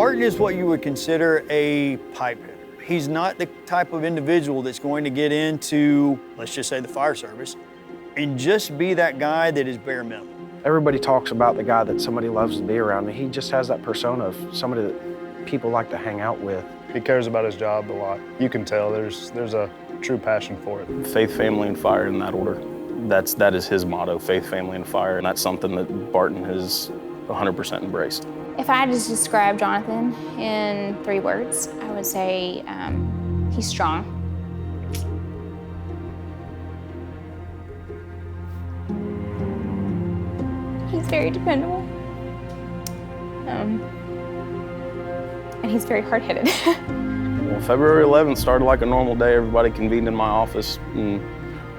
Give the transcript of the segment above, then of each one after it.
Barton is what you would consider a pipe hitter. He's not the type of individual that's going to get into, let's just say, the fire service and just be that guy that is bare minimum. Everybody talks about the guy that somebody loves to be around, and he just has that persona of somebody that people like to hang out with. He cares about his job a lot. You can tell there's a true passion for it. Faith, family, and fire in that order. That is his motto, faith, family, and fire, and that's something that Barton has 100% embraced. If I had to describe Jonathan in 3 words, I would say he's strong. He's very dependable. And he's very hard-headed. Well, February 11th started like a normal day. Everybody convened in my office and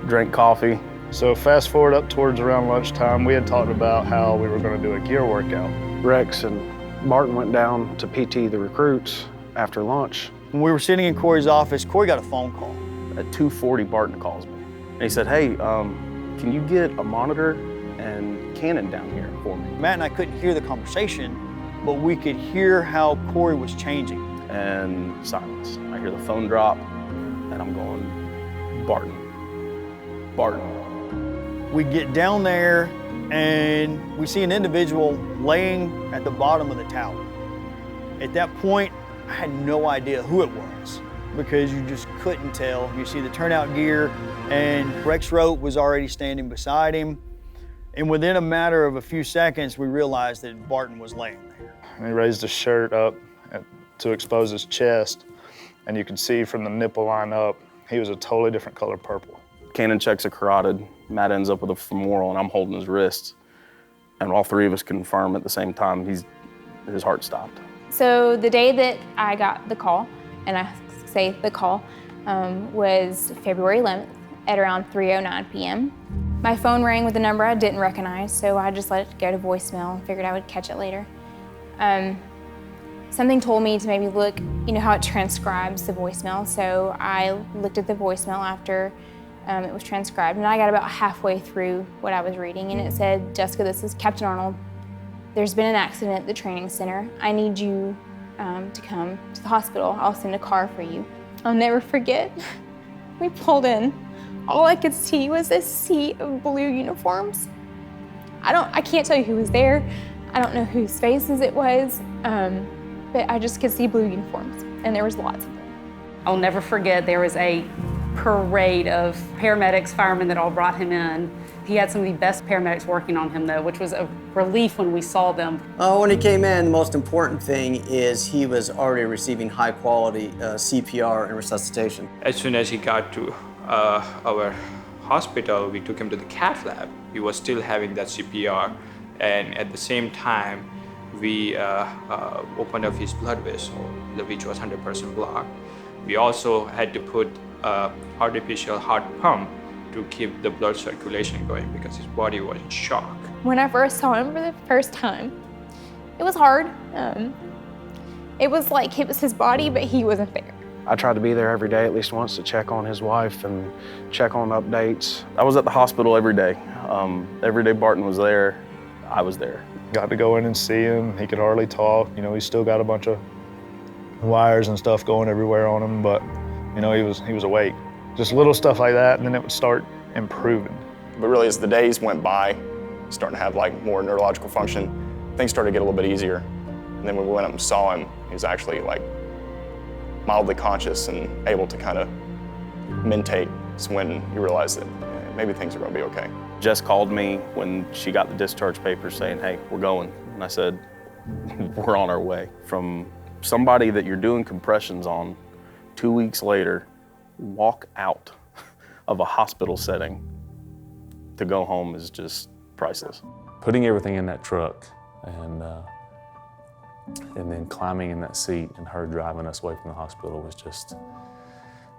drank coffee. So fast forward up towards around lunchtime, we had talked about how we were going to do a gear workout. Rex and Barton went down to PT the recruits after lunch. When we were sitting in Corey's office, Corey got a phone call. At 2:40, Barton calls me. And he said, hey, can you get a monitor and Canon down here for me? Matt and I couldn't hear the conversation, but we could hear how Corey was changing. And silence. I hear the phone drop, and I'm going, Barton, Barton. We get down there, and we see an individual laying at the bottom of the tower. At that point, I had no idea who it was because you just couldn't tell. You see the turnout gear, and Rex Rote was already standing beside him. And within a matter of a few seconds, we realized that Barton was laying there. And he raised his shirt up to expose his chest, and you could see from the nipple line up, he was a totally different color purple. Cannon checks a carotid. Matt ends up with a femoral, and I'm holding his wrist. And all 3 of us confirm at the same time his heart stopped. So the day that I got the call, and I say the call, was February 11th at around 3:09 p.m. My phone rang with a number I didn't recognize, so I just let it go to voicemail and figured I would catch it later. Something told me to maybe look, you know how it transcribes the voicemail, so I looked at the voicemail after it was transcribed, and I got about halfway through what I was reading, and it said, Jessica, this is Captain Arnold. There's been an accident at the training center. I need you to come to the hospital. I'll send a car for you. I'll never forget. We pulled in. All I could see was this sea of blue uniforms. I can't tell you who was there. I don't know whose faces it was, but I just could see blue uniforms, and there was lots of them. I'll never forget, there was a parade of paramedics, firemen that all brought him in. He had some of the best paramedics working on him, though, which was a relief when we saw them. When he came in, the most important thing is he was already receiving high-quality CPR and resuscitation. As soon as he got to our hospital, we took him to the cath lab. He was still having that CPR, and at the same time, we opened up his blood vessel, which was 100% blocked. We also had to put artificial heart pump to keep the blood circulation going because his body was in shock. When I first saw him for the first time, it was hard. It was like it was his body, but he wasn't there. I tried to be there every day at least once to check on his wife and check on updates. I was at the hospital every day. Every day Barton was there, I was there. Got to go in and see him. He could hardly talk. You know, he's still got a bunch of wires and stuff going everywhere on him, but you know, he was awake. Just little stuff like that, and then it would start improving. But really, as the days went by, starting to have like more neurological function, things started to get a little bit easier. And then when we went up and saw him, he was actually like mildly conscious and able to kind of mentate. It's when you realize that maybe things are going to be okay. Jess called me when she got the discharge papers saying, hey, we're going. And I said, we're on our way. From somebody that you're doing compressions on 2 weeks later, walk out of a hospital setting to go home is just priceless. Putting everything in that truck and then climbing in that seat and her driving us away from the hospital was just, it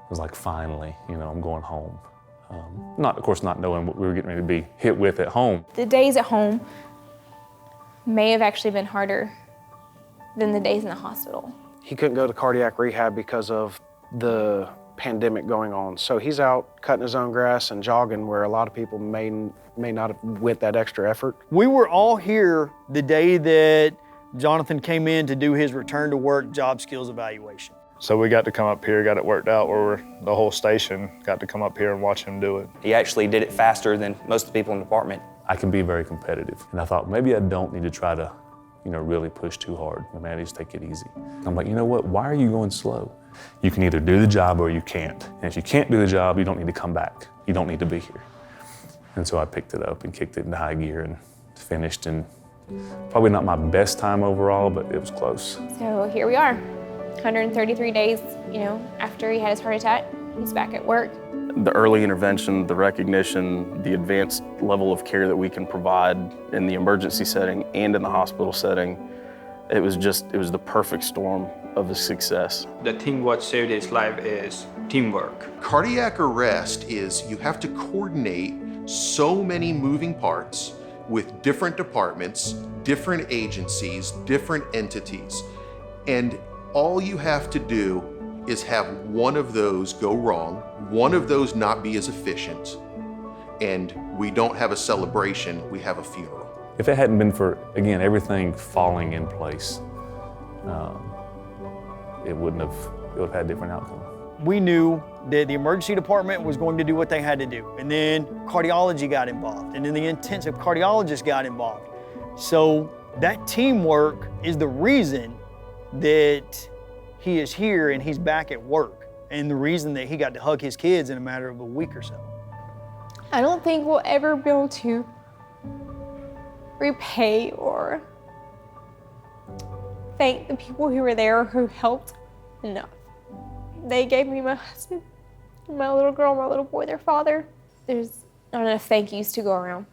was like, finally, you know, I'm going home. Of course, not knowing what we were getting ready to be hit with at home. The days at home may have actually been harder than the days in the hospital. He couldn't go to cardiac rehab because of the pandemic going on. So he's out cutting his own grass and jogging where a lot of people may not have went that extra effort. We were all here the day that Jonathan came in to do his return to work job skills evaluation. So we got to come up here, got it worked out where the whole station got to come up here and watch him do it. He actually did it faster than most of the people in the department. I can be very competitive. And I thought maybe I don't need to try to, really push too hard. Maybe I just take it easy. I'm like, you know what, why are you going slow? You can either do the job or you can't. And if you can't do the job, you don't need to come back. You don't need to be here. And so I picked it up and kicked it into high gear and finished in probably not my best time overall, but it was close. So here we are, 133 days, after he had his heart attack, he's back at work. The early intervention, the recognition, the advanced level of care that we can provide in the emergency setting and in the hospital setting, it was the perfect storm of a success. The thing what saved his life is teamwork. Cardiac arrest is you have to coordinate so many moving parts with different departments, different agencies, different entities. And all you have to do is have one of those go wrong, one of those not be as efficient, and we don't have a celebration, we have a funeral. If it hadn't been for, again, everything falling in place, it would have had a different outcome. We knew that the emergency department was going to do what they had to do. And then cardiology got involved. And then the intensive cardiologist got involved. So that teamwork is the reason that he is here and he's back at work. And the reason that he got to hug his kids in a matter of a week or so. I don't think we'll ever be able to repay or thank the people who were there who helped enough. They gave me my husband, my little girl, my little boy, their father. There's not enough thank yous to go around.